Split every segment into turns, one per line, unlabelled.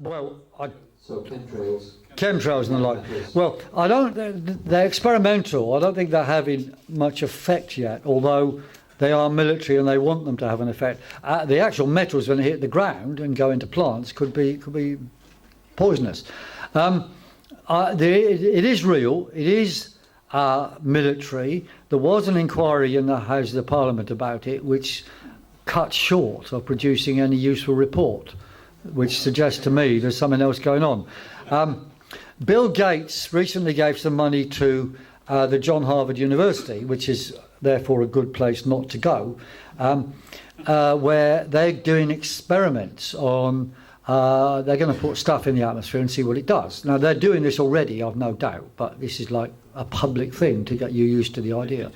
Well,
So chemtrails.
chemtrails and the like. Well, they're experimental. I don't think they're having much effect yet, although they are military and they want them to have an effect. The actual metals, when they hit the ground and go into plants, could be poisonous. It is real. It is military. There was an inquiry in the House of the Parliament about it, which cut short of producing any useful report, which suggests to me there's something else going on. Bill Gates recently gave some money to the John Harvard University, which is therefore a good place not to go, where they're doing experiments on, they're going to put stuff in the atmosphere and see what it does. Now, they're doing this already, I've no doubt, but this is like a public thing to get you used to the idea.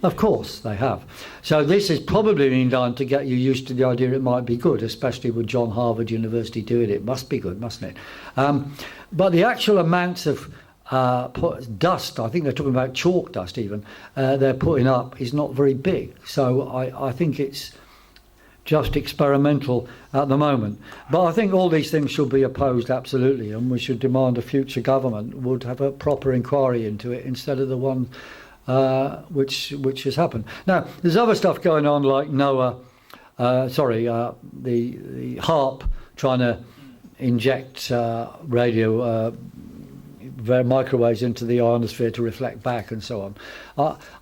Of course, they have. So this is probably being done to get you used to the idea it might be good, especially with John Harvard University doing it. It must be good, mustn't it? But the actual amounts of dust, I think they're talking about chalk dust even, they're putting up is not very big. So I think it's just experimental at the moment. But I think all these things should be opposed, absolutely, and we should demand a future government would have a proper inquiry into it instead of the one which has happened. Now, there's other stuff going on, like the HARP trying to inject radio microwaves into the ionosphere to reflect back and so on.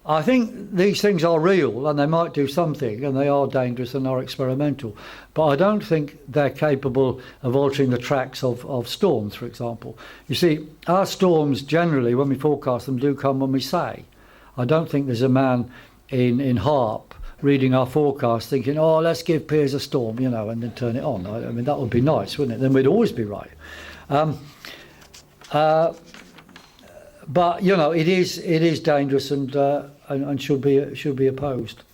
I think these things are real and they might do something, and they are dangerous and are experimental, but I don't think they're capable of altering the tracks of storms, for example. You see, our storms generally, when we forecast them, do come when we say. I don't think there's a man in HARP reading our forecast thinking, oh, let's give Piers a storm, and then turn it on. I mean, that would be nice, wouldn't it? Then we'd always be right. But it is dangerous and should be opposed.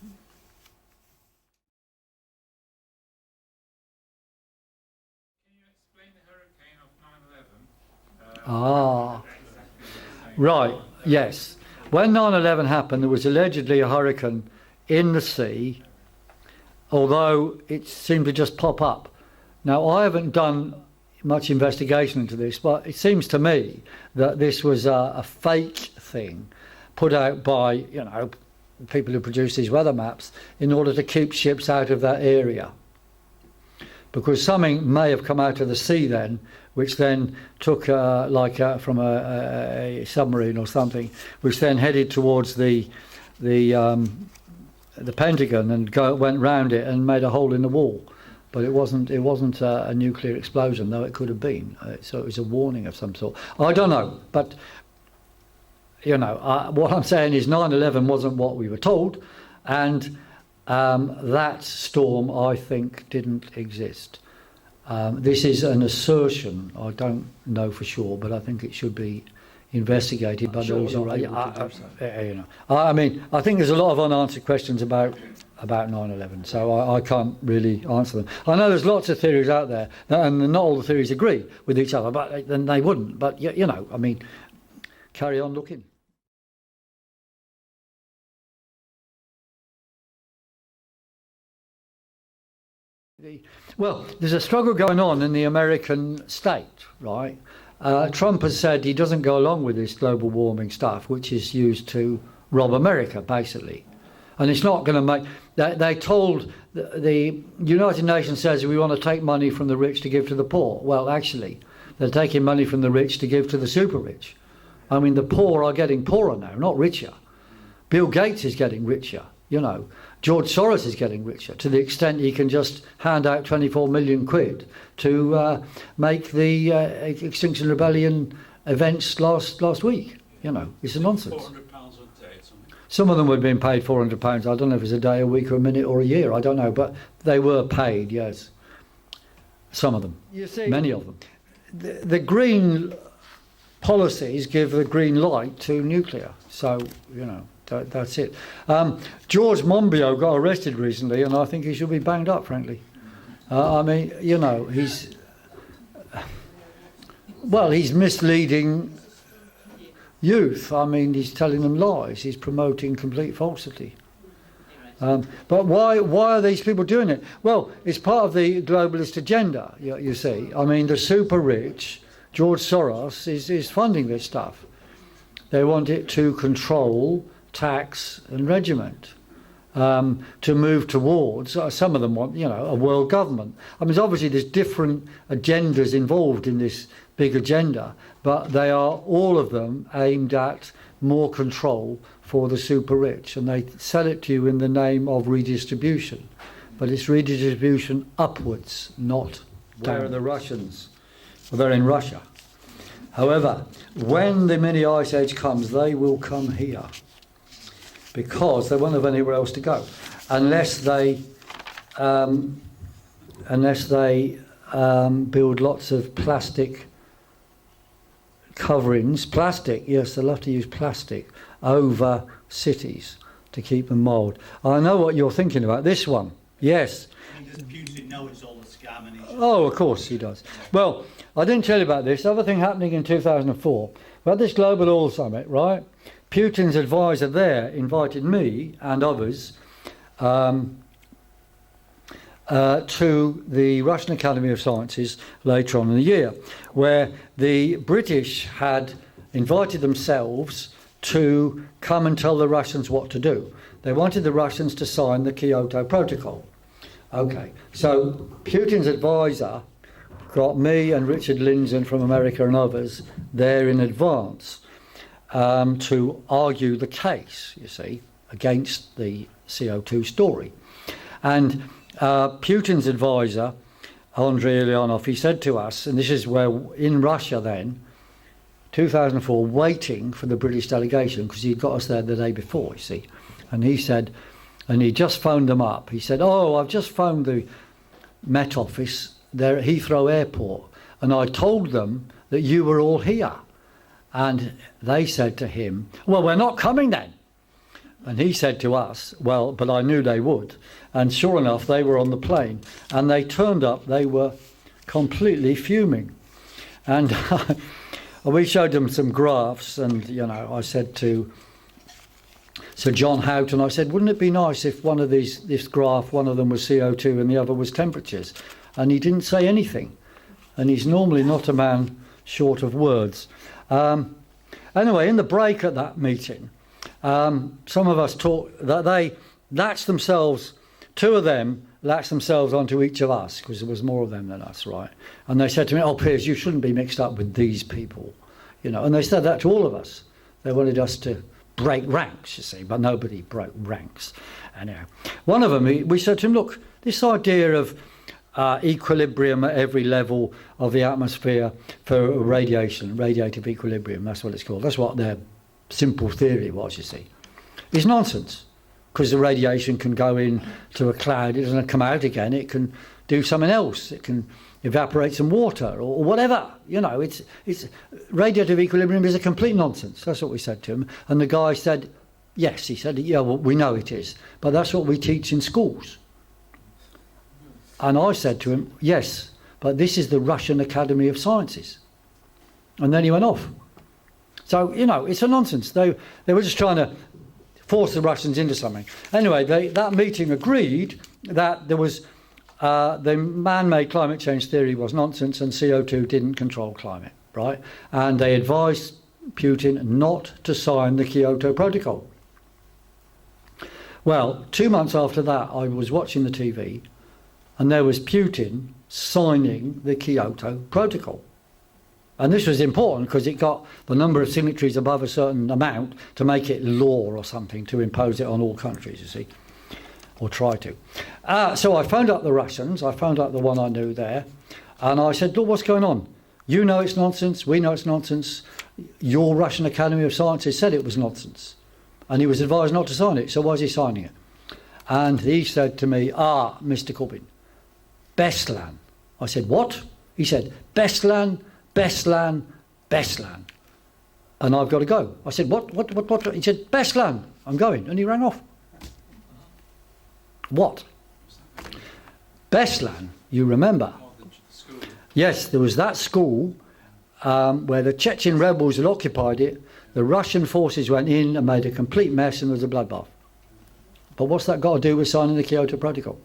Can you explain the hurricane of 9/11?
Right. Yes. When 9/11 happened, there was allegedly a hurricane in the sea, although it seemed to just pop up. Now, I haven't done much investigation into this, but it seems to me that this was a fake thing put out by people who produce these weather maps in order to keep ships out of that area, because something may have come out of the sea then, which then took from a submarine or something, which then headed towards the Pentagon and went round it and made a hole in the wall. But it wasn't a nuclear explosion, though it could have been. So it was a warning of some sort. I don't know, but what I'm saying is 9/11 wasn't what we were told, and that storm, I think, didn't exist. This is an assertion. I don't know for sure, but I think it should be investigated by those who are able to do so. I mean, I think there's a lot of unanswered questions about 9/11, so I can't really answer them. I know there's lots of theories out there, and not all the theories agree with each other, but then they wouldn't. But I mean, carry on looking. Well, there's a struggle going on in the American state, right? Trump has said he doesn't go along with this global warming stuff, which is used to rob America, basically. And it's not going to make... They told... The United Nations says we want to take money from the rich to give to the poor. Well, actually, they're taking money from the rich to give to the super rich. I mean, the poor are getting poorer now, not richer. Bill Gates is getting richer, George Soros is getting richer, to the extent he can just hand out 24 million quid to make the Extinction Rebellion events last week. It's a nonsense.
£400 a day, something.
Some of them were being paid £400. I don't know if it's a day, a week, or a minute, or a year. I don't know, but they were paid. Yes, some of them. You see, many of them. The green policies give the green light to nuclear. So that's it. George Monbiot got arrested recently, and I think he should be banged up, frankly. I mean, he's misleading youth. I mean, he's telling them lies. He's promoting complete falsity. But why are these people doing it? Well, it's part of the globalist agenda, you see. I mean, the super rich, George Soros, is funding this stuff. They want it to control, tax and regiment, to move towards, some of them want, a world government. I mean, obviously there's different agendas involved in this big agenda, but they are all of them aimed at more control for the super rich, and they sell it to you in the name of redistribution, but it's redistribution upwards, not down. Where are the Russians? Well, they're in Russia. However, when the mini ice age comes, they will come here because they won't have anywhere else to go, unless they build lots of plastic coverings. Plastic, yes, they love to use plastic over cities to keep them mild. I know what you're thinking about. This one, yes.
Does Putin know it's all a scam? And
Oh, of course he does. Well, I didn't tell you about this. Other thing happening in 2004. We had this global oil summit, right? Putin's advisor there invited me and others to the Russian Academy of Sciences later on in the year, where the British had invited themselves to come and tell the Russians what to do. They wanted the Russians to sign the Kyoto Protocol. Okay, so Putin's advisor got me and Richard Lindzen from America and others there in advance to argue the case, you see, against the CO2 story. And Putin's advisor, Andrei Ilyanov, he said to us, and this is where in Russia then, 2004, waiting for the British delegation, because he'd got us there the day before, you see, and he said, and he just phoned them up. He said, "Oh, I've just phoned the Met Office there at Heathrow Airport, and I told them that you were all here." And they said to him, "Well, we're not coming then." And he said to us, "Well, but I knew they would." And sure enough, they were on the plane, and they turned up. They were completely fuming, and we showed them some graphs. And I said to Sir John Houghton, I said, "Wouldn't it be nice if this graph, one of them was CO2 and the other was temperatures?" And he didn't say anything. And he's normally not a man short of words. Anyway, in the break at that meeting, some of us talked that they latched themselves, two of them latched themselves onto each of us, because there was more of them than us, right? And they said to me, "Oh, Piers, you shouldn't be mixed up with these people," and they said that to all of us. They wanted us to break ranks, you see, but nobody broke ranks. Anyhow, one of them, we said to him, "Look, this idea of equilibrium at every level of the atmosphere for radiative equilibrium, that's what it's called, that's what their simple theory was, you see, is nonsense, because the radiation can go into a cloud, it doesn't come out again, it can do something else, it can evaporate some water or whatever, it's radiative equilibrium is a complete nonsense." That's what we said to him. And the guy said, "Yes," he said, "yeah, well, we know it is, but that's what we teach in schools." And I said to him, "Yes, but this is the Russian Academy of Sciences." And then he went off. So, it's a nonsense. They were just trying to force the Russians into something. Anyway, that meeting agreed that there was the man-made climate change theory was nonsense and CO2 didn't control climate, right? And they advised Putin not to sign the Kyoto Protocol. Well, 2 months after that, I was watching the TV, and there was Putin signing the Kyoto Protocol. And this was important because it got the number of signatories above a certain amount to make it law or something, to impose it on all countries, you see, or try to. So I phoned up the Russians, I phoned up the one I knew there, and I said, "Look, what's going on? You know it's nonsense, we know it's nonsense, your Russian Academy of Sciences said it was nonsense, and he was advised not to sign it, so why is he signing it?" And he said to me, "Mr. Corbyn, Beslan." I said, "What?" He said, "Beslan, Beslan, Beslan, and I've got to go." I said, What? He said, "Beslan, I'm going," and he ran off. What? Beslan, you remember? Yes, there was that school where the Chechen rebels had occupied it. The Russian forces went in and made a complete mess, and there was a bloodbath. But what's that got to do with signing the Kyoto Protocol?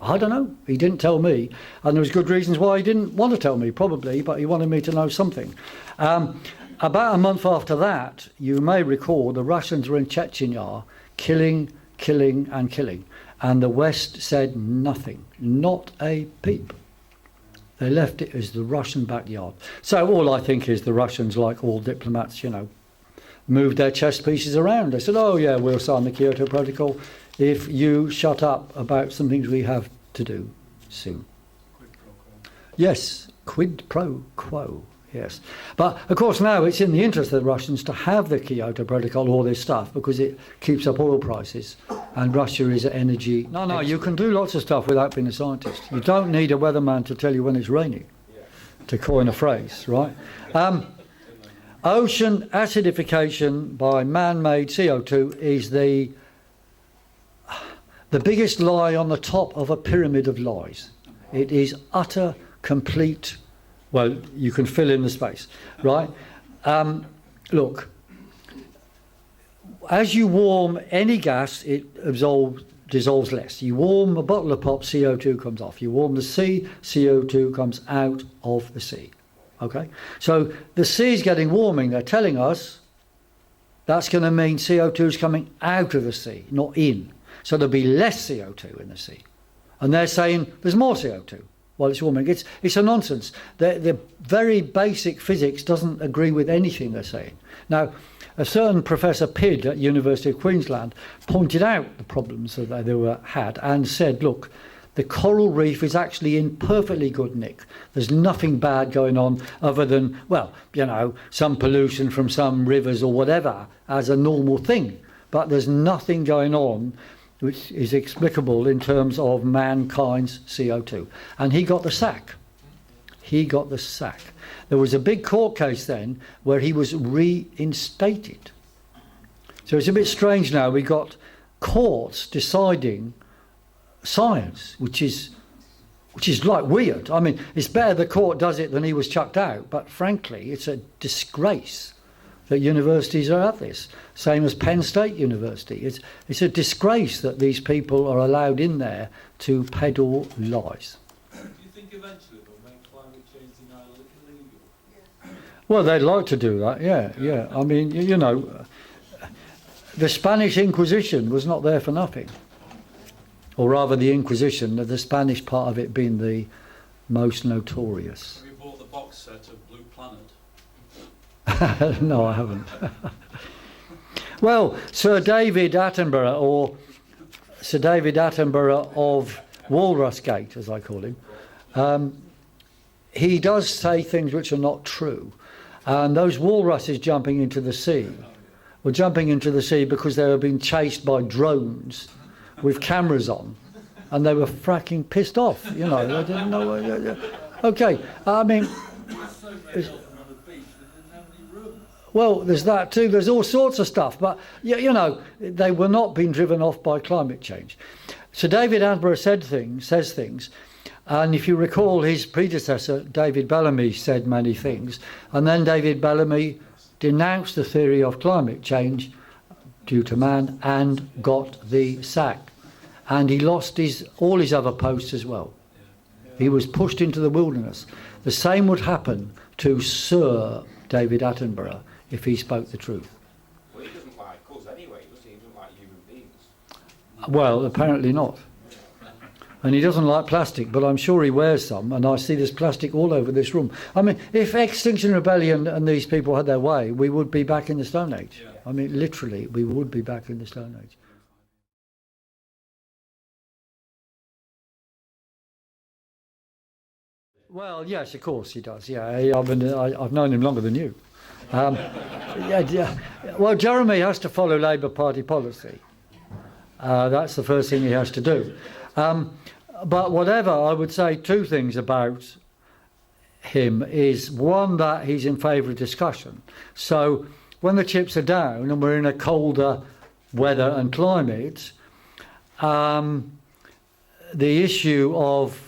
I don't know. He didn't tell me, and there was good reasons why he didn't want to tell me, probably, but he wanted me to know something. About a month after that, you may recall, the Russians were in Chechnya, killing, and the West said nothing, not a peep. They left it as the Russian backyard. So all I think is the Russians, like all diplomats, moved their chess pieces around. They said, oh yeah, we'll sign the Kyoto Protocol if you shut up about some things we have to do soon.
Quid pro quo.
Yes, quid pro quo, yes. But of course now it's in the interest of the Russians to have the Kyoto Protocol, all this stuff, because it keeps up oil prices, and Russia is an energy... No, you can do lots of stuff without being a scientist. You don't need a weatherman to tell you when it's raining, to coin a phrase, right? Ocean acidification by man-made CO2 is the biggest lie on the top of a pyramid of lies. It is utter, complete... Well, you can fill in the space, right? Look, as you warm any gas, it dissolves less. You warm a bottle of pop, CO2 comes off. You warm the sea, CO2 comes out of the sea. Okay? So the sea's getting warming, they're telling us. That's going to mean CO2 is coming out of the sea, not in. So there'll be less CO2 in the sea. And they're saying there's more CO2 while it's warming. It's a nonsense. The very basic physics doesn't agree with anything they're saying. Now, a certain Professor Pidd at University of Queensland pointed out the problems that they had and said, look, the coral reef is actually in perfectly good nick. There's nothing bad going on other than, well, some pollution from some rivers or whatever as a normal thing. But there's nothing going on which is explicable in terms of mankind's CO2. And he got the sack. He got the sack. There was a big court case then where he was reinstated. So it's a bit strange now. We got courts deciding science, which is like weird. I mean, it's better the court does it than he was chucked out. But frankly, it's a disgrace that universities are at this. Same as Penn State University. It's a disgrace that these people are allowed in there to peddle lies.
Do you think eventually they'll make climate change denial illegal?
Well, they'd like to do that, yeah. I mean, the Spanish Inquisition was not there for nothing. Or rather, the Inquisition, the Spanish part of it being the most notorious.
Have you bought the box set of Blue Planet?
No, I haven't. Well, Sir David Attenborough of Walrus Gate, as I call him, he does say things which are not true. And those walruses jumping into the sea were jumping into the sea because they were being chased by drones with cameras on, and they were fracking pissed off. They didn't know. Okay, I mean, well, there's that too. There's all sorts of stuff, but they were not being driven off by climate change. So David Attenborough says things, and if you recall, his predecessor David Bellamy said many things, and then David Bellamy denounced the theory of climate change due to man and got the sack. And he lost all his other posts as well. He was pushed into the wilderness. The same would happen to Sir David Attenborough if he spoke the truth.
Well, he doesn't like us anyway, does he? He doesn't like human beings.
Well, apparently not. And he doesn't like plastic, but I'm sure he wears some, and I see there's plastic all over this room. I mean, if Extinction Rebellion and these people had their way, we would be back in the Stone Age.
Yeah.
I mean, literally, we would be back in the Stone Age. Well, yes, of course he does. Yeah, I've known him longer than you. Yeah. Well, Jeremy has to follow Labour Party policy. That's the first thing he has to do. But whatever, I would say two things about him is, one, that he's in favour of discussion. So when the chips are down and we're in a colder weather and climate, the issue of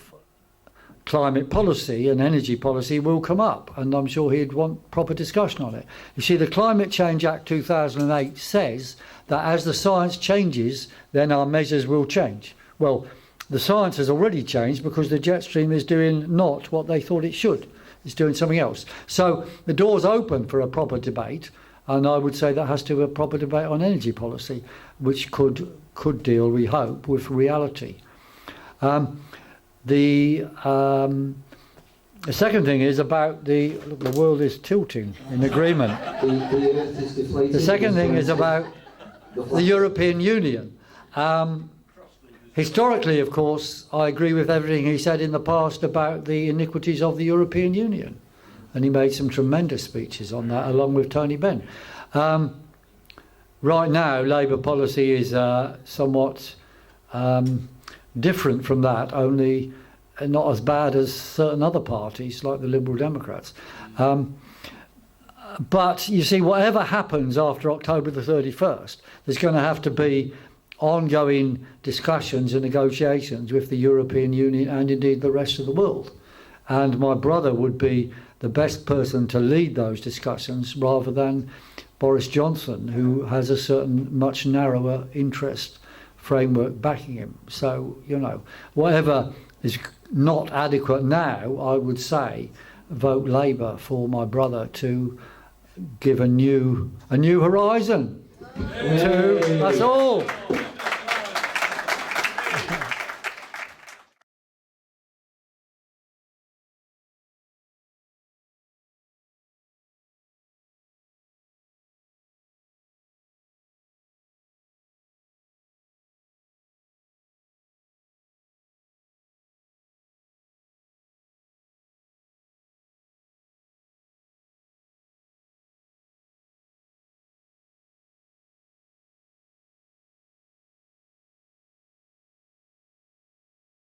climate policy and energy policy will come up, and I'm sure he'd want proper discussion on it. You see, the Climate Change Act 2008 says that as the science changes, then our measures will change. Well, the science has already changed because the jet stream is doing not what they thought it should. It's doing something else. So the door's open for a proper debate, and I would say that has to be a proper debate on energy policy, which could deal, we hope, with reality. The second thing is about the world is tilting in agreement.
The earth is deflating.
The second thing is about the European Union. Historically, of course, I agree with everything he said in the past about the iniquities of the European Union. And he made some tremendous speeches on that, along with Tony Benn. Right now, Labour policy is somewhat different from that, only not as bad as certain other parties, like the Liberal Democrats. But you see, whatever happens after October the 31st, there's going to have to be ongoing discussions and negotiations with the European Union and indeed the rest of the world. And my brother would be the best person to lead those discussions rather than Boris Johnson, who has a certain much narrower interest framework backing him. So, you know, whatever is not adequate now, I would say, vote Labour for my brother to give a new horizon. That's all.